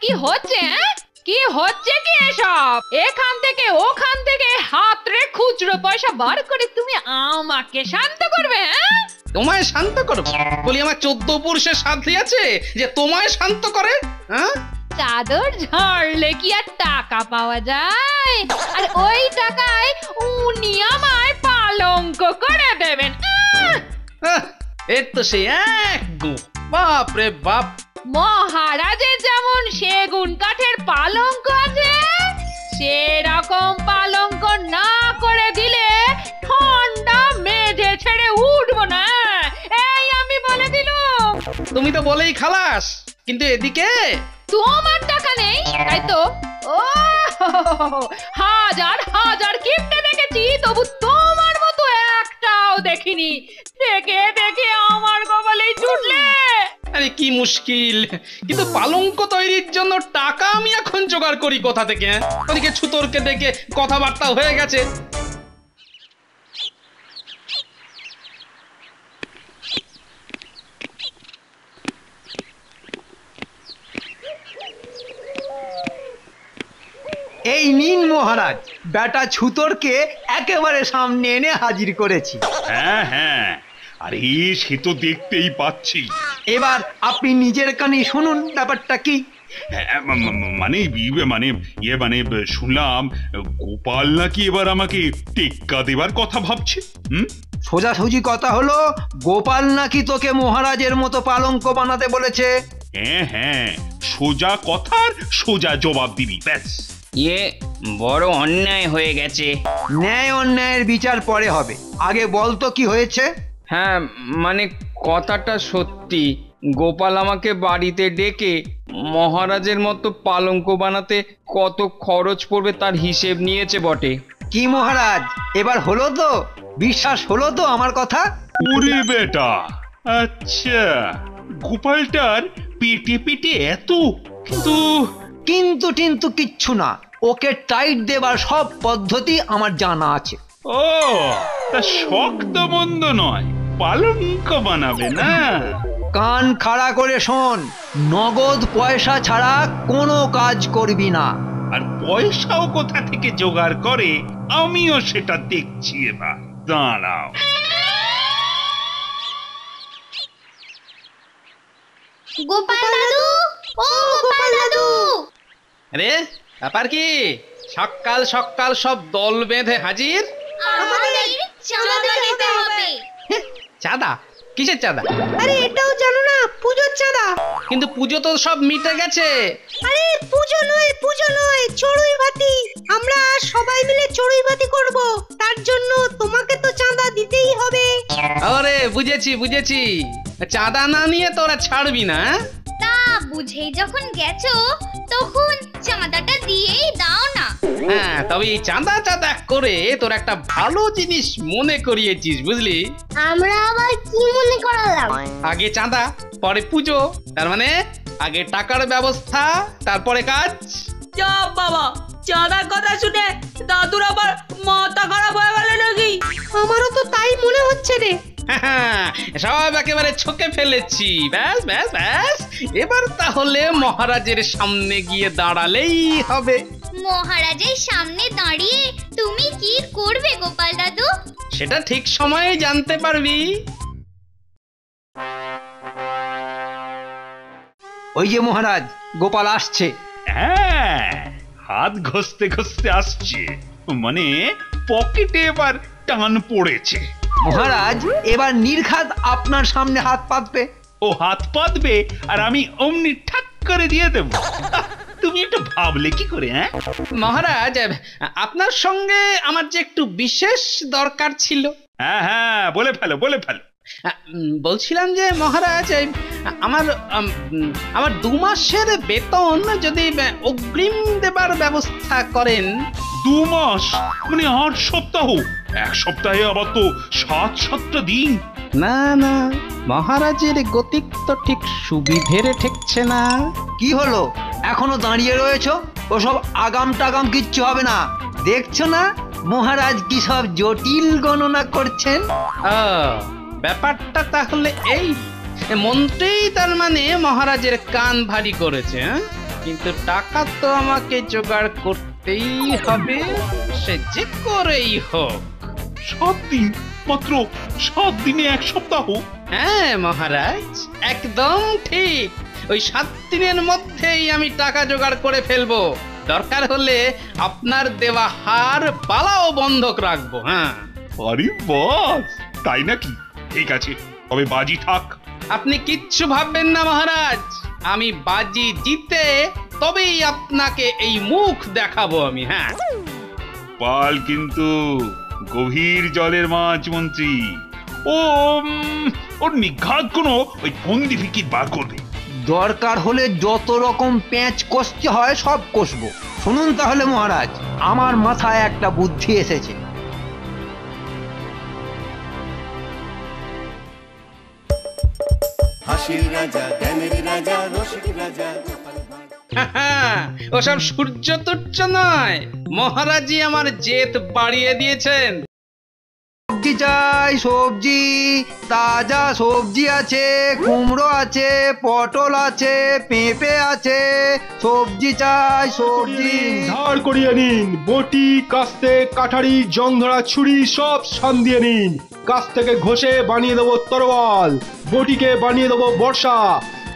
কি হচ্ছে? কি হচ্ছে কি এসব? এখান থেকে ওখান থেকে হাতরে খুচরো পয়সা বার করে তুমি আমাকে শান্ত করবে? তোমায় শান্ত করবো বলি? আমার 14 পুরুষের সাধ্যি আছে যে তোমায় শান্ত করে? হ্যাঁ, চাদর ঝাড়লে কি আর টাকা পাওয়া যায়? আর ওই টাকায় উনি আমায় পালঙ্ক করে দেবেন। এর তো সেই এক গো, বাপ রে বাপ। মহারাজের যেমন সেগুন কাঠের পালঙ্ক আছে, সেরকম পালঙ্ক না করে দিলে ঠান্ডা মেঝে ছেড়ে উঠবো না, এই আমি বলে দিলুম। তুমি তো বলেই খালাস, কিন্তু এদিকে তোমার টাকা নেই তাই তো? ও হাজার হাজার কিপটে দেখেছি, তবু তোমার মতো একটাও দেখিনি। দেখে দেখে আমার কপালেই জুটলে। আরে কি মুশকিল! কিন্তু পালঙ্ক তৈরির জন্য টাকা আমি এখন জোগাড় করি কোথা থেকে? ওদিকে ছুতরকে ডেকে কথাবার্তা হয়ে গেছে। এই নিন মহারাজ, বেটা ছুতরকে একেবারে সামনে এনে হাজির করেছি। হ্যাঁ হ্যাঁ, আরে সে তো দেখতেই পাচ্ছি। এবার আপনি নিজের কানে শুনুন ব্যাপারটা কি। হ্যাঁ, মানে মানে শুনলাম গোপাল নাকি এবার আমাকে টেক্কা দেবার কথা ভাবছে। সোজাসুজি কথা হলো, গোপাল নাকি তোকে মহারাজের মতো পালঙ্ক বানাতে বলেছে। হ্যাঁ হ্যাঁ, সোজা কথার সোজা জবাব দিবি, ব্যাস। বড় অন্যায় হয়ে গেছে। ন্যায় অন্যায়ের বিচার পরে হবে, আগে বল তো কি হয়েছে। হ্যাঁ, মানে কথাটা সত্যি, গোপাল আমাকে বাড়িতে ডেকে মহারাজের মতো পালঙ্ক বানাতে কত খরচ পড়বে তার হিসেব নিয়েছে বটে। কি মহারাজ, এবার হলো তো? বিশ্বাস হলো তো আমার কথা? ওরে বেটা, আচ্ছা গোপালটার পেটে পেটে এত। কিন্তু কিন্তু কিচ্ছু না, ওকে টাইট দেবার সব পদ্ধতি আমার জানা আছে। ও, তা শক্ত মন্দ নয়, পালঙ্ক বানাবে না? কান খাড়া করে শোন, নগদ পয়সা ছাড়া কোনো কাজ করবি না। আর পয়সাও কোথা থেকে জোগাড় করে আমিও সেটা দেখছি। এবার দাঁড়াও। গোপাল দাদু, ও গোপাল দাদু। আরে ব্যাপার কি? সকাল সকাল সব দল বেঁধে হাজির। আমাদের চাঁদা দিতে হবে। চাঁদা? কিসের চাঁদা? আরে এটাও জানো না? পূজোর চাঁদা। কিন্তু পুজো তো সব মিটে গেছে। আরে পুজো নয়, চড়ুই ভাতি। আমরা সবাই মিলে চড়ুই ভাতি করব, তার জন্য তোমাকে তো চাঁদা দিতেই হবে। আরে বুঝেছি, চাঁদা না নিয়ে তোরা ছাড়বি না? তা বুঝেই যখন গেছো তখন চাঁদাটা দিয়েই দাও না। হ্যাঁ, তবে এই চাঁদা করে তোর একটা ভালো জিনিস মনে করিয়েছিস, বুঝলি? আমরা আবার কি মনে করালাম? আগে চাঁদা, পরে পুজো। তার মানে আগে টাকার ব্যবস্থা, তারপরে কাজ। চাপ বাবা, চাঁদার কথা শুনে দাদুর আবার মাথা খারাপ হয়ে গেল নাকি? আমারও তো তাই মনে হচ্ছে রে। সব একেবারে ছকে ফেলেছি। ব্যাস ব্যাস ব্যাস, এবার তাহলে মহারাজের সামনে গিয়ে দাঁড়ালেই হবে। মহারাজের সামনে দাঁড়িয়ে তুমি কি করবে গোপাল দাদু? সেটা ঠিক সময়ে জানতে পারবি। ওই যে মহারাজ, গোপাল আসছে। হ্যাঁ, হাত ঘষতে ঘষতে আসছে, মানে পকেটে এবার টান পড়েছে। মহারাজ এবার নির্ঘাত আপনার সামনে হাত পাতবে। ও হাত পাতবে আর আমি অমনি ঠাক করে দিয়ে দেব? তুমি একটু ভাবলে কি করে? হ্যাঁ মহারাজ, আপনার সঙ্গে আমার যে একটু বিশেষ দরকার ছিল। হ্যাঁ হ্যাঁ, বলে ফেলো। বলছিলাম যে মহারাজ, আমার 2 মাসের বেতন যদি অগ্রিম দেবার ব্যবস্থা করেন। 2 মাস মানে 8 সপ্তাহ? 1 সপ্তাহে আবার তো 7টা দিন। না, মহারাজের গতিক তো ঠিক সুবিধের ঠেকছে না। কি হলো, এখনো দাঁড়িয়ে রয়েছো? ওসব আগাম টাগাম কিচ্ছু হবে না। দেখছো না মহারাজ কি সব জটিল গণনা করছেন? ব্যাপারটা তাহলে এই, মন্ত্রী তার মানে মহারাজের কান ভারী করেছে। কিন্তু টাকা তো আমাকে জোগাড় করতেই হবে, সে যে করেই হোক। 7 দিন, মাত্র 7 দিনে 1 সপ্তাহ? হ্যাঁ মহারাজ, একদম ঠিক। ওই 7 দিনের মধ্যেই আমি টাকা জোগাড় করে ফেলবো। দরকার হলে আপনার দেওয়া হার বালাও বন্ধক রাখবো। হ্যাঁ, আরে বাস, তাই নাকি? ঠিক আছে, তবে বাজি থাক। আপনি কিচ্ছু ভাববেন না মহারাজ, আমি বাজি জিতে তবেই আপনাকে এই মুখ দেখাবো আমি। হ্যাঁ, পাল কিন্তু গভীর জলের মাছ মন্ত্রী। ও ওর নিঘাত কোনো ওই ফন্দি ফিকির বার করবে। দরকার হলে যত রকম প্যাঁচ কষতে হয় সব কষবো। শুনুন তাহলে মহারাজ, আমার মাথায় একটা বুদ্ধি এসেছে। হাসির রাজা, জ্ঞানের রাজা, রসিক রাজা। ওসব সূর্য তুচ্ছ নয়, মহারাজই আমার জেদ বাড়িয়ে দিয়েছেন। সবজি চাই, সবজি, তাজা সবজি আছে, কুমড়ো আছে, পটল আছে, পেঁপে আছে, সবজি চাই, সবজি। ধার করিয়ে নিন, বটি, কাস্তে, কাঠারি, জংধরা, ছুরি সব সান দিয়ে নিন। কাছ থেকে ঘষে বানিয়ে দেবো তরোয়াল, বটিকে বানিয়ে দেবো বর্ষা।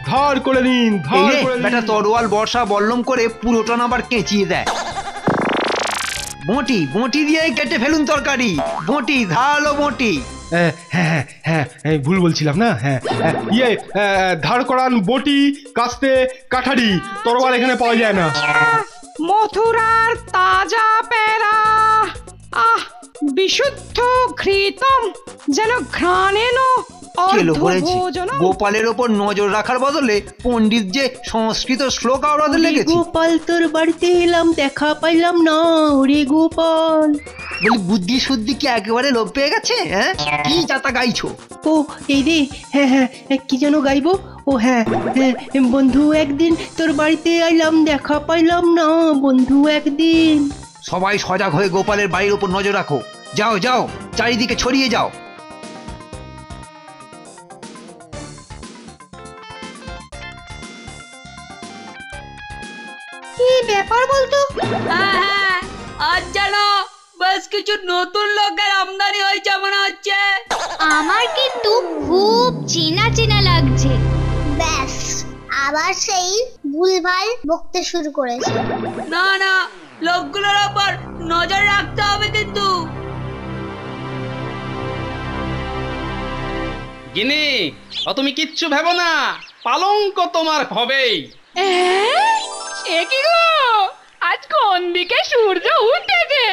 ধার করে নিন, ধার করে নিন। বেটা তরোয়াল বর্ষা বল্লম করে পুরোটা না আবার কেচিয়ে দেয়। বটি, বটি দিয়ে কেটে ফেলুন তরকারি। বটি, ধারালো বটি। হ্যাঁ হ্যাঁ হ্যাঁ, ভুল বলছিলাম না। হ্যাঁ, ধার করান বটি, কাস্তে, কাঠারি, তরোয়াল এখানে পাওয়া যায় না। মথুরার তাজা পেরা, আহ বিশুদ্ধ ঘৃতম, যেন ঘ্রাণেন গোপালের ওপর নজর রাখার বদলে পণ্ডিত যে সংস্কৃত শ্লোক আওড়াতে লেগেছে। গোপাল তোর বাড়িতে এলাম, দেখা পাইলাম না। ওরে গোপাল, বলি বুদ্ধি শুদ্ধি কি একেবারে লোপ পেয়ে গেছে? হ্যাঁ, কি যাতা গাইছো? ও এই রে, হ্যাঁ হ্যাঁ, কি যেন গাইবো? ও হ্যাঁ হ্যাঁ, বন্ধু একদিন তোর বাড়িতে আইলাম, দেখা পাইলাম না। বন্ধু একদিন। সবাই সজাগ হয়ে গোপালের বাড়ির উপর নজর রাখো। যাও যাও, চারিদিকে ছড়িয়ে যাও। কি ব্যাপার বলতো? হ্যাঁ, আজ জানো বেশ কিছু নতুন লোকের আমদানি হয়েছে মনে হচ্ছে। আমার কিন্তু খুব চেনা চেনা লাগছে। ব্যাস, আবার সেই ভুলভাল বকতে শুরু করেছে। না না, লোকগুলোর ওপর নজর রাখতে হবে কিন্তু। গিনি, তুমি কিচ্ছু ভেবো না, পালঙ্ক তোমার হবেই। এ কি গো, আজ কোন দিকে সূর্য উঠেছে?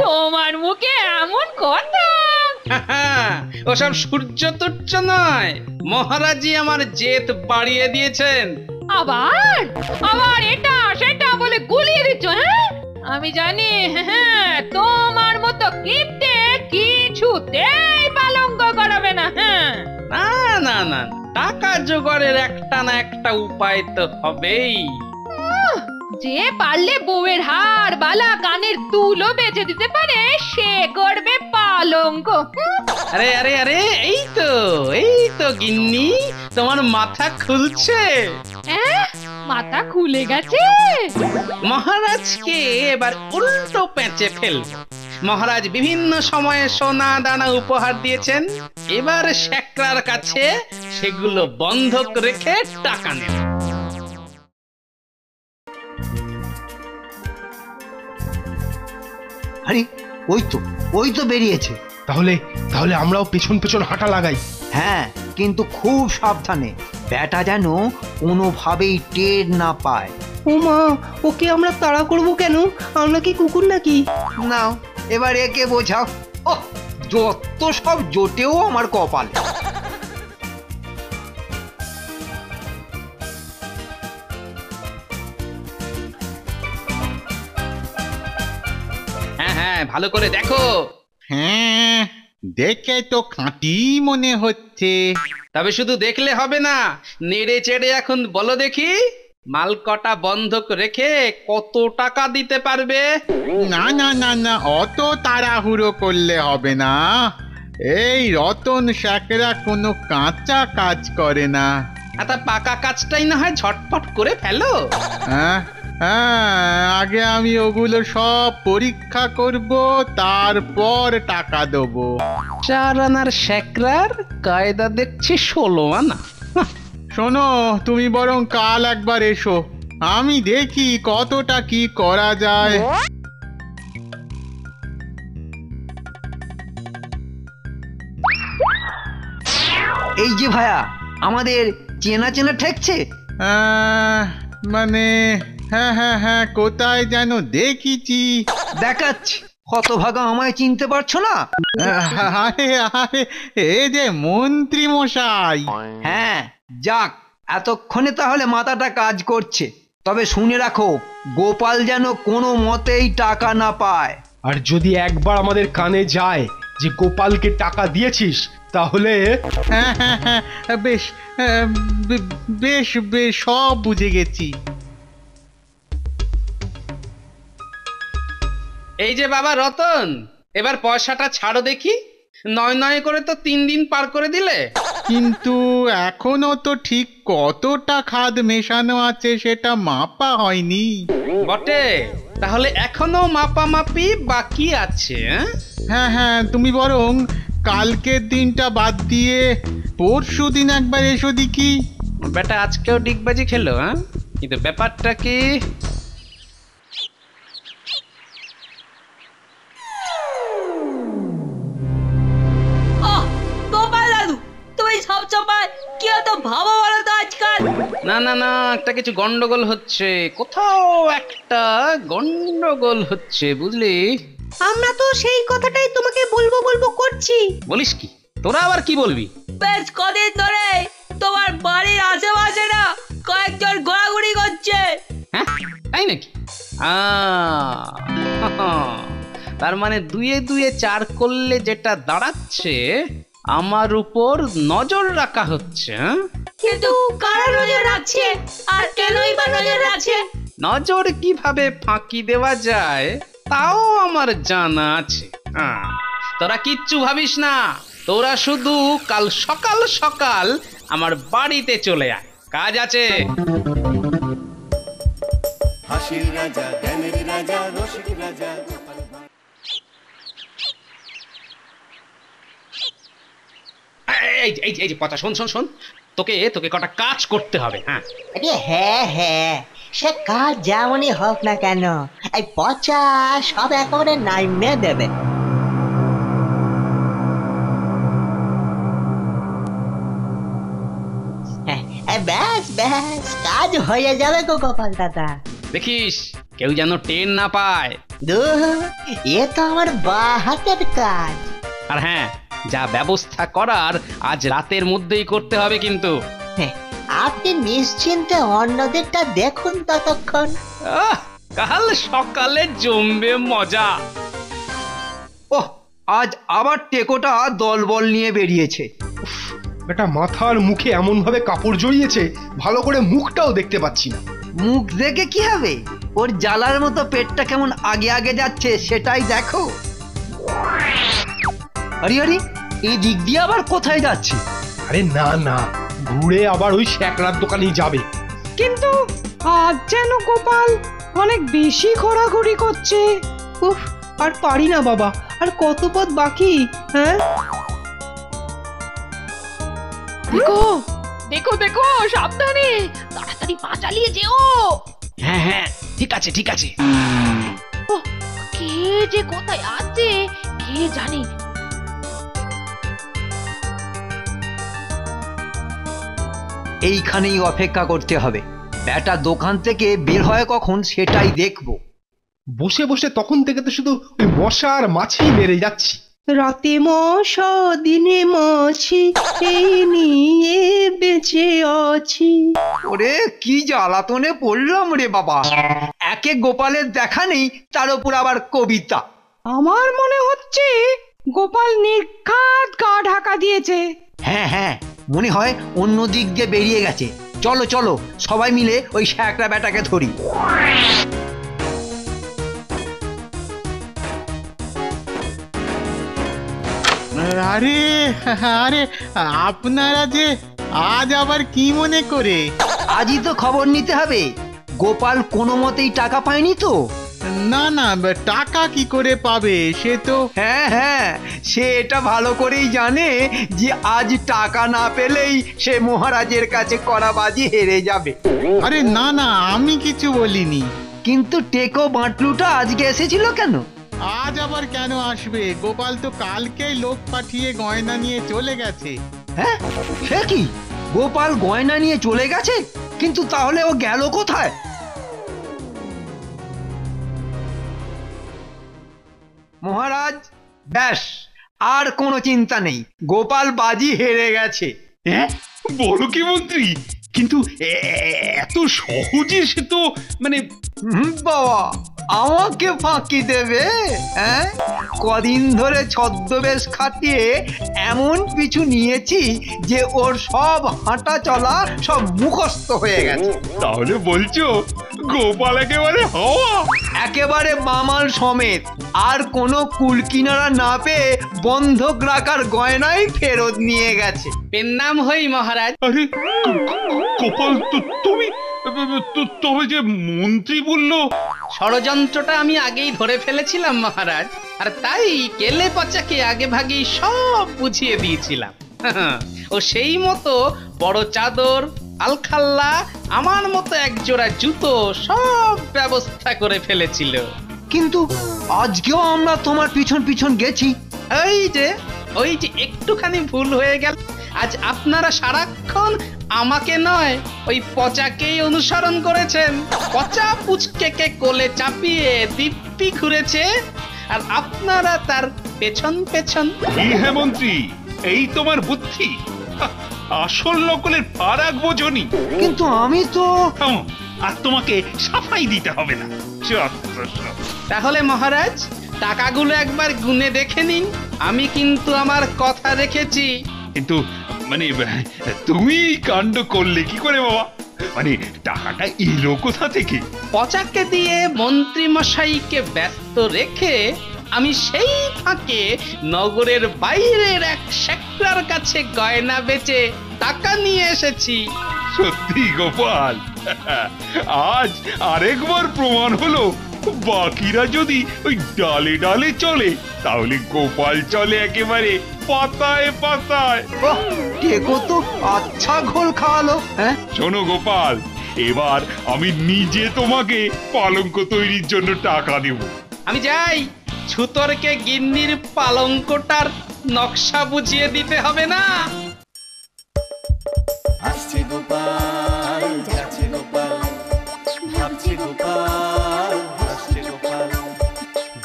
তোমার মুখে এমন কথা? ওসব সূর্য তুচ্ছ নয়, মহারাজই আমার জেদ বাড়িয়ে দিয়েছেন। আবার আবার এটা সেটা বলে গুলিয়ে দিচ্ছ? হ্যাঁ, আমি জানি। হ্যাঁ, তোমার মতো কিপ্টে কিছুতেই পালঙ্ক করাবে না। হ্যাঁ, না না না, টাকা জোগাড়ের একটা না একটা উপায় তো হবেই। যে পারলে বউয়ের হার, বালা, কানের দুলও বেচে দিতে পারে, সে করবে পালঙ্ক। আরে আরে আরে, এই তো গিন্নি, তোমার মাথা খুলছে। মাথা খুলে গেছে? মহারাজকে এবার উল্টো পেঁচে ফেলবো। মহারাজ বিভিন্ন সময়ে সোনা দানা উপহার দিয়েছেন, এবার শেখরার কাছে সেগুলো বন্ধক রেখে টাকা নেব। আরে ওই তো বেরিয়েছে। তাহলে আমরাও পেছন পেছন হাঁটা লাগাই। হ্যাঁ, কিন্তু খুব সাবধানে, ব্যাটা যেন কোনোভাবেই টের না পায়। ও মা, ওকে আমরা তাড়া করব কেন? আমরা কি কুকুর নাকি? নাও, এবার একে বোঝাও। ও, যত সব জোটেও আমার কপাল। হ্যাঁ হ্যাঁ, ভালো করে দেখো। হ্যাঁ, দেখে তো খাঁটি মনে হচ্ছে। তবে শুধু দেখলে হবে না, নেড়ে চেড়ে এখন বলো দেখি, মাল কটা বন্ধক রেখে কত টাকা দিতে পারবে? না না না না, অত তাড়াহুড়ো করলে হবে না। এই রতন শেখরা কোনো কাঁচা কাজ করে না। তা পাকা কাজটাই না হয় ঝটপট করে ফেলো। হ্যাঁ হ্যাঁ, আগে আমি ওগুলো সব পরীক্ষা করব, তারপর টাকা দেবো। 4 আনার স্যাকরার কায়দা দেখছি 16 আনা। শোনো, তুমি বরং কাল একবার এসো, আমি দেখি কতটা কি করা যায়। এই যে ভায়া, আমাদের চেনা চেনা ঠেকছে। মানে হ্যাঁ হ্যাঁ হ্যাঁ, কোথায় যেন দেখিছি। দেখাচ্ছি, হতভাগা আমায় চিনতে পারছো না? আরে আরে, এই যে মন্ত্রী মশাই। হ্যাঁ, যাক, এতক্ষণে তাহলে মাথাটা কাজ করছে। তবে শুনে রাখো, গোপাল যেন কোনো মতেই টাকা না পায়। আর যদি একবার আমাদের কানে যায় যে গোপালকে টাকা দিয়েছিস, তাহলে হ্যাঁ হ্যাঁ হ্যাঁ, বেশ বেশ বেশ, সব বুঝে গেছি। এই যে বাবা রতন, এবার পয়সাটা ছাড়ো দেখি। নয় নয় করে তো 3 দিন পার করে দিলে। কিন্তু এখনো তো ঠিক কতটা খাদ মেশানো আছে সেটা মাপা হয়নি। বটে, তাহলে এখনো মাপামাপি বাকি আছে। হ্যাঁ হ্যাঁ, তুমি বরং কালকের দিনটা বাদ দিয়ে পরশু দিন একবার এসো দেখি। বেটা আজকেও ডিগবাজি খেলো। কিন্তু ব্যাপারটা কি? গোপাল দাদু, তুমি সবসময় কি এত ভাবো বলো তো আজকাল? না না না, একটা কিছু গন্ডগোল হচ্ছে, কোথাও একটা গন্ডগোল হচ্ছে, বুঝলি? আমরা তো সেই কথাটাই তোমাকে বলবো বলবো করছি। বলিস কি? তোরা আবার কি বলবি? বেশ কদিন ধরে তোমার বাড়ির আশেপাশে না কয়েকজন ঘোরাঘুরি করছে। হ্যাঁ, তাই নাকি? তার মানে 2 2 4 করলে যেটা দাঁড়াচ্ছে, আমার উপর নজর রাখা হচ্ছে। কিন্তু কারা নজর রাখছে আর কেনই বা নজর রাখছে? নজর কিভাবে ফাঁকি দেওয়া যায় তাও আমার জানা আছে। তোরা কিচ্ছু ভাবিস না, তোরা শুধু কাল সকাল সকাল আমার বাড়িতে চলে আয়, কাজ আছে। হাসির রাজা, জ্ঞানের রাজা, রসিক রাজা। এই যে পচা, শোন শোন শোন, তোকে তোকে কটা কাজ করতে হবে। হ্যাঁ হ্যাঁ, সে কাজ যেমনই হোক না কেন, এই পচা সব একেবারে নাইমে দেবে। ব্যাস ব্যাস, কাজ হয়ে যাবে গো গোপাল দাদা। দেখিস কেউ যেন টের না পায়। এ তো আমার বাঁ হাতের কাজ। আর হ্যাঁ, যা ব্যবস্থা করার আজ রাতের মধ্যেই করতে হবে কিন্তু। আপনি নিশ্চিন্তে অন্যদেরটা দেখুন ততক্ষণ। কাল সকালে জমবে মজা। ওহ, আজ আবার টেকোটা দলবল নিয়ে বেরিয়েছে। বেটা মাথার মুখে এমন ভাবে কাপড় জড়িয়েছে, ভালো করে মুখটাও দেখতে পাচ্ছি না। মুখ দেখে কি হবে? ওর জ্বালার মতো পেটটা কেমন আগে আগে যাচ্ছে সেটাই দেখো। আরে আরে, এই দিক দিয়ে আবার কোথায় যাচ্ছে? আরে না না, ঘুরে আবার ওই স্যাকরার দোকানেই যাবে। কিন্তু আজ যেন গোপাল অনেক বেশি ঘোরাঘুরি করছে। উফ, আর পারি না বাবা, আর কত পথ বাকি। হ্যাঁ, দেখো দেখো দেখো, সাবধানে, তাড়াতাড়ি পা চালিয়ে যেও। হ্যাঁ হ্যাঁ, ঠিক আছে ঠিক আছে। কে যে কোথায় আছে কে জানে। এইখানেই অপেক্ষা করতে হবে। ব্যাটা দোকান থেকে বের হয় কখন সেটাই দেখবো। বসে বসে তখন থেকে তো শুধু ওই মশা আর মাছি মেরে যাচ্ছি। রাতে মশা দিনে মাছি, এই নিয়ে বেঁচে আছি। ওরে কি জ্বালাতনে পড়লাম রে বাবা। একে গোপালের দেখা নেই, তার উপর আবার কবিতা। আমার মনে হচ্ছে গোপাল নির্ঘাত গা ঢাকা দিয়েছে। হ্যাঁ হ্যাঁ, মনে হয় অন্য দিক দিয়ে বেরিয়ে গেছে। চলো চলো, সবাই মিলে ওই শ্যাকরা ব্যাটাকে ধরি। আরে আরে, আপনারা যে আজ আবার কি মনে করে? আজই তো খবর নিতে হবে। গোপাল কোনো মতেই টাকা পায়নি তো? না না, টাকা কি করে পাবে সে তো। হ্যাঁ হ্যাঁ, সে এটা ভালো করেই জানে যে আজ টাকা না পেলেই সে মহারাজের কাছে কড়াবাজি হেরে যাবে। আরে না না, আমি কিছু বলিনি। কিন্তু টেকো বাটলুটা আজকে এসেছিল কেন? আজ আবার কেন আসবে? গোপাল তো কালকেই লোক পাঠিয়ে গয়না নিয়ে চলে গেছে। হ্যাঁ, সে কি? গোপাল গয়না নিয়ে চলে গেছে? কিন্তু তাহলে ও গেল কোথায়? মহারাজ, ব্যাস, আর কোনো চিন্তা নেই, গোপাল বাজি হেরে গেছে। হ্যাঁ, বলো কি মন্ত্রী? কিন্তু এত সহজে সে তো মানে বাবা, আমাকে ফাঁকি দেবে? হ্যাঁ, কদিন ধরে ছদ্মবেশ খাটিয়ে এমন পিছু নিয়েছি যে ওর সব হাঁটা চলা সব মুখস্থ হয়ে গেছে। তাহলে বলছো গোপাল একেবারে হাওয়া? একেবারে মামাল সমেত। আর কোনো কুল কিনারা না পেয়ে বন্ধক রাখার গয়নাই ফেরত নিয়ে গেছে। পেন্নাম হই মহারাজ। আরে গোপাল, তুমি তবে যে মন্ত্রী বললো? ষড়যন্ত্রটা আমি আগেই ধরে ফেলেছিলাম মহারাজ, আর তাই কেলে পচাকে আগে ভাগেই সব বুঝিয়ে দিয়েছিলাম। ও সেই মতো বড় চাদর, আলখাল্লা, আমার মতো একজোড়া জুতো সব ব্যবস্থা করে ফেলেছিল। কিন্তু আজকেও আমরা তোমার পিছন পিছন গেছি। ওই যে একটুখানি ভুল হয়ে গেল। আজ আপনারা সারাক্ষণ আমাকে নয়, ওই পচাকেই অনুসরণ করেছেন। পচা পুচকেকে কোলে চাপিয়ে দিব্যি ঘুরেছে, আর আপনারা তার পেছন পেছন। হ্যাঁ মন্ত্রী, এই তোমার বুদ্ধি। আসল নকলের ফারাক বোঝনি। কিন্তু আমি তো। আর তোমাকে সাফাই দিতে হবে না। তাহলে মহারাজ, টাকাগুলো একবার গুনে দেখে নিন। আমি কিন্তু আমার কথা রেখেছি। কিন্তু মানে তুমি কাণ্ড করলে কি করে বাবা? মানে টাকাটা এলো কোথা থেকে? পচাকে দিয়ে মন্ত্রী মশাইকে ব্যস্ত রেখে আমি সেই ফাঁকে নগরের বাইরের এক শেখরার কাছে গয়না বেচে টাকা নিয়ে এসেছি। সত্যি গোপাল, আজ আরেকবার প্রমাণ হলো বাকিরা যদি ওই ডালে ডালে চলে, তাহলে গোপাল চলে একেবারে পাতায় পাতায়। টেকো তো আচ্ছা ঘোল খাওয়ালো। হ্যাঁ, শোনো গোপাল, এবার আমি নিজে তোমাকে পালঙ্ক তৈরির জন্য টাকা দেব। আমি যাই, ছুতরকে গিন্নির পালঙ্কটার নকশা বুঝিয়ে দিতে হবে না? আসছে গোপাল, যাচ্ছে গোপাল, ভাবছে গোপাল, হাসছে গোপাল।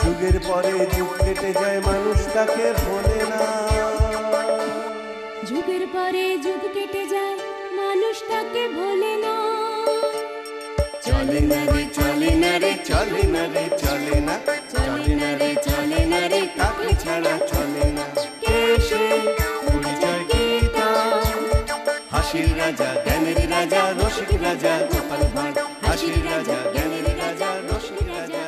যুগের পরে যুগ কেটে যায়, মানুষ তাকে ভোলে না। যুগের পরে যুগ কেটে যায়, মানুষ তাকে ভোলে না। চলে না রে, চলে না রে, চলে না রে, চলে না, চলে না রে, চলে না রে, তাকে ছাড়া চলে না। কে সে? পরিচয় কি তার? হাসির রাজা, জ্ঞানের রাজা, রসিক রাজা গোপাল ভাঁড়। হাসির রাজা, জ্ঞানের রাজা, রসিক রাজা।